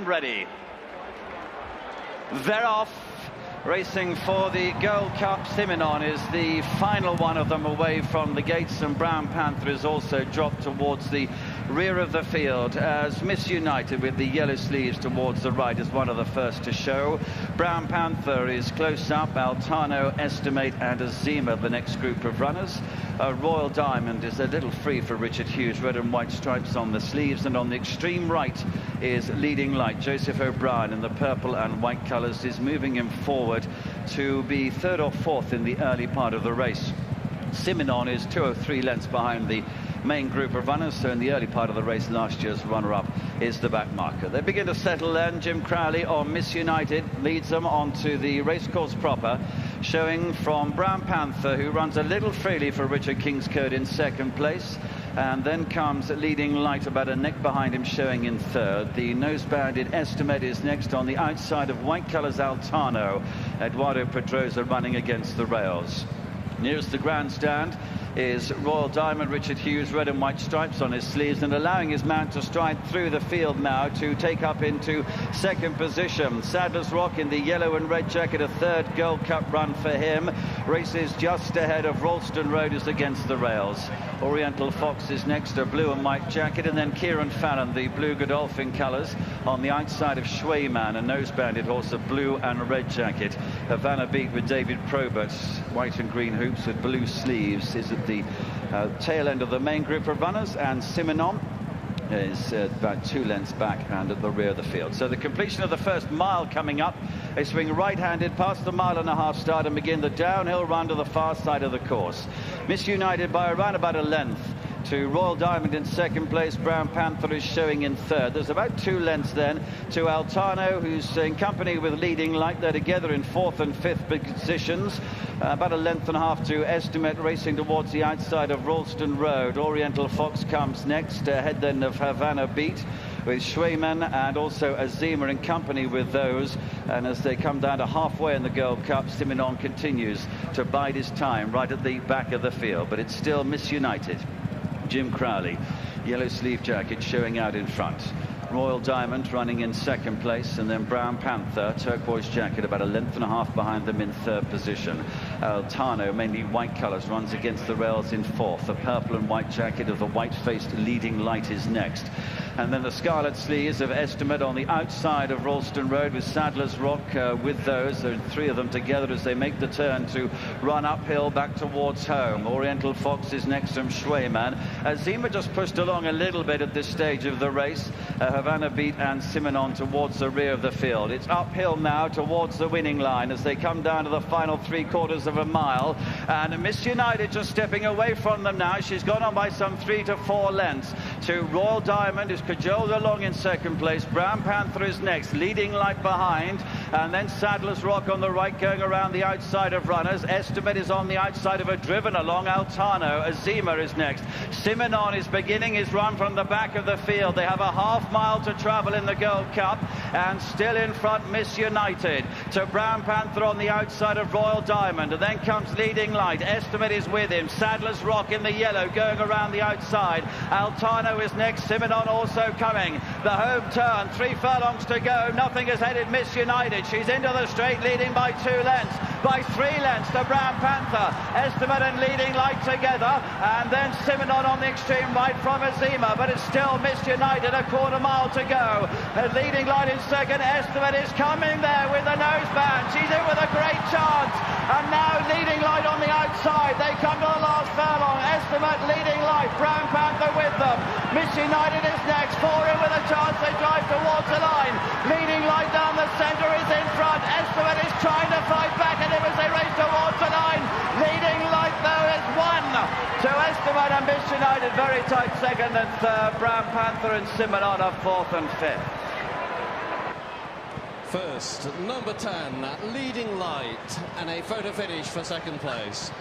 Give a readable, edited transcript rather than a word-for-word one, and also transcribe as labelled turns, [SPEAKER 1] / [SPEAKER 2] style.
[SPEAKER 1] and ready. They're off. Racing for the Gold Cup. Simonon is the final one of them away from the gates, and Brown Panther is also dropped towards the rear of the field as Miss United, with the yellow sleeves towards the right, is one of the first to show. Brown Panther is close up. Altano, Estimate and Azima the next group of runners. Royal Diamond is a little free for Richard Hughes, red and white stripes on the sleeves, and on the extreme right is Leading Light. Joseph O'Brien in the purple and white colours is moving him forward to be third or fourth in the early part of the race. Simonon is 2 or 3 lengths behind the main group of runners, so in the early part of the race last year's runner-up is the back marker. They begin to settle then. Jim Crowley on Miss United leads them onto the racecourse proper, showing from Brown Panther, who runs a little freely for Richard Kingscote in second place, and then comes Leading Light about a neck behind him, showing in third. The nose-banded Estimate is next on the outside of white colours Altano. Eduardo Pedrosa running against the rails. Nearest the grandstand is Royal Diamond, Richard Hughes, red and white stripes on his sleeves, and allowing his mount to stride through the field now to take up into second position. Sadler's Rock in the yellow and red jacket, a third Gold Cup run for him. Races just ahead of Ralston Road is against the rails. Oriental Fox is next, a blue and white jacket, and then Kieran Fallon, the blue Godolphin colours, on the outside of Schwayman, a nose-banded horse, a blue and red jacket. Havana Beat with David Probert, white and green hoops with blue sleeves, is at the tail end of the main group of runners, and Simonon is about 2 lengths back and at the rear of the field. So the completion of the first mile coming up. They swing right-handed past the 1.5 mile start and begin the downhill run to the far side of the course. Miss United by around about a length to Royal Diamond in second place. Brown Panther is showing in third. There's about 2 lengths then to Altano, who's in company with Leading Light. They're together in fourth and fifth positions. About a length and a half to Estimate, racing towards the outside of Ralston Road. Oriental Fox comes next, ahead then of Havana Beat, with Schwayman and also Azima in company with those. And as they come down to halfway in the Gold Cup, Simonon continues to bide his time right at the back of the field. But it's still Miss United. Jim Crowley, yellow sleeve jacket, showing out in front. Royal Diamond running in second place, and then Brown Panther, turquoise jacket, about a length and a half behind them in third position. Altano, mainly white colours, runs against the rails in fourth. The purple and white jacket of the white-faced Leading Light is next. And then the scarlet sleeves of Estimate on the outside of Ralston Road, with Sadler's Rock with those. There are 3 of them together as they make the turn to run uphill back towards home. Oriental Fox is next from Schwayman. Azima just pushed along a little bit at this stage of the race. Havana Beat and Simonon towards the rear of the field. It's uphill now towards the winning line as they come down to the final 3/4 of a mile. And Miss United just stepping away from them now. She's gone on by some 3 to 4 lengths to Royal Diamond, who's cajoled along in second place. Brown Panther is next, Leading Light behind, and then Sadler's Rock on the right going around the outside of runners. Estimate is on the outside of a driven along Altano. Azima is next. Simonon is beginning his run from the back of the field. They have a half mile to travel in the Gold Cup, and still in front Miss United to Brown Panther on the outside of Royal Diamond, and then comes Leading Light. Estimate is with him. Sadler's Rock in the yellow going around the outside. Altano is next. Simonon also coming. The home turn, 3 furlongs to go. Nothing has headed Miss United. She's into the straight, leading by 2 lengths. By 3 lengths to Brown Panther. Estimate and Leading Light together, and then Simonon on the extreme right from Azima, but it's still Miss United, a 1/4 mile to go. Leading Light in second. Estimate is coming there with the noseband. She's in with a great chance, and now Leading Light on the outside. They come to the last furlong. Estimate, Leading Light, Brown Panther with them. Miss United is next. 4 in with a chance. They drive towards the line. Leading Light down the centre is in front. Estimate is trying to fight back, and as they race towards the line, Leading Light though is 1 to Estimate, and Miss United very tight second and third. Brown Panther and Simonon are 4th and 5th.
[SPEAKER 2] First, number 10, Leading Light, and a photo finish for second place.